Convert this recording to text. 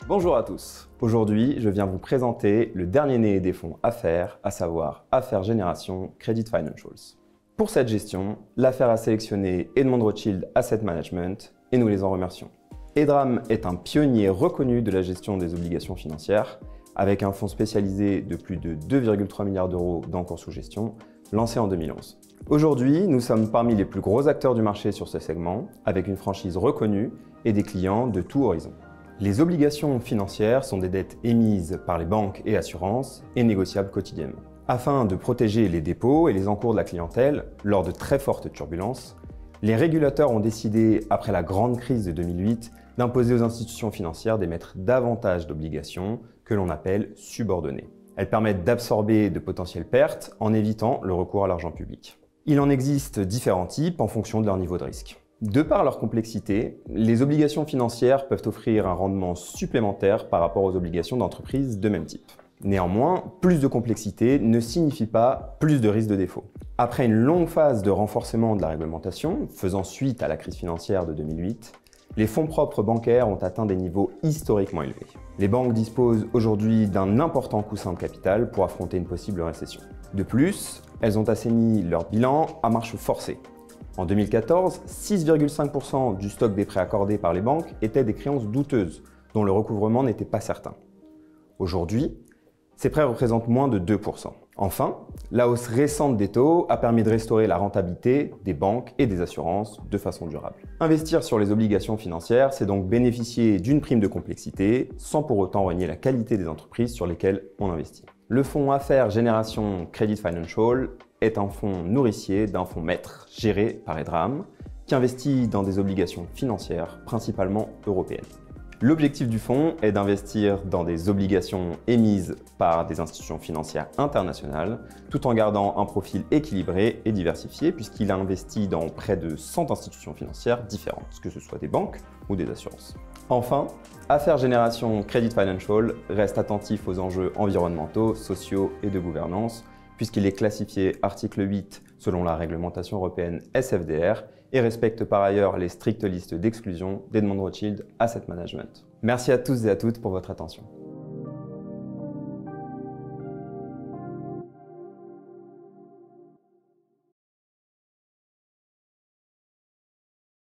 Bonjour à tous. Aujourd'hui, je viens vous présenter le dernier né des fonds Affaires, à savoir Affaires Génération Credit Financials. Pour cette gestion, l'affaire a sélectionné Edmond Rothschild Asset Management et nous les en remercions. EDRAM est un pionnier reconnu de la gestion des obligations financières, avec un fonds spécialisé de plus de 2,3 milliards d'euros d'encours sous gestion, lancé en 2011. Aujourd'hui, nous sommes parmi les plus gros acteurs du marché sur ce segment, avec une franchise reconnue et des clients de tout horizon. Les obligations financières sont des dettes émises par les banques et assurances et négociables quotidiennement. Afin de protéger les dépôts et les encours de la clientèle lors de très fortes turbulences, les régulateurs ont décidé, après la grande crise de 2008, d'imposer aux institutions financières d'émettre davantage d'obligations que l'on appelle subordonnées. Elles permettent d'absorber de potentielles pertes en évitant le recours à l'argent public. Il en existe différents types en fonction de leur niveau de risque. De par leur complexité, les obligations financières peuvent offrir un rendement supplémentaire par rapport aux obligations d'entreprise de même type. Néanmoins, plus de complexité ne signifie pas plus de risque de défaut. Après une longue phase de renforcement de la réglementation, faisant suite à la crise financière de 2008, les fonds propres bancaires ont atteint des niveaux historiquement élevés. Les banques disposent aujourd'hui d'un important coussin de capital pour affronter une possible récession. De plus, elles ont assaini leur bilan à marche forcée. En 2014, 6,5% du stock des prêts accordés par les banques étaient des créances douteuses, dont le recouvrement n'était pas certain. Aujourd'hui, ces prêts représentent moins de 2%. Enfin, la hausse récente des taux a permis de restaurer la rentabilité des banques et des assurances de façon durable. Investir sur les obligations financières, c'est donc bénéficier d'une prime de complexité, sans pour autant renier la qualité des entreprises sur lesquelles on investit. Le fonds Affaires Génération Credit Financial est un fonds nourricier d'un fonds maître géré par EDRAM qui investit dans des obligations financières principalement européennes. L'objectif du fonds est d'investir dans des obligations émises par des institutions financières internationales tout en gardant un profil équilibré et diversifié puisqu'il a investi dans près de 100 institutions financières différentes, que ce soit des banques ou des assurances. Enfin, Affaires Génération Credit Financial reste attentif aux enjeux environnementaux, sociaux et de gouvernance puisqu'il est classifié article 8 selon la réglementation européenne SFDR et respecte par ailleurs les strictes listes d'exclusion d'Edmond Rothschild Asset Management. Merci à tous et à toutes pour votre attention.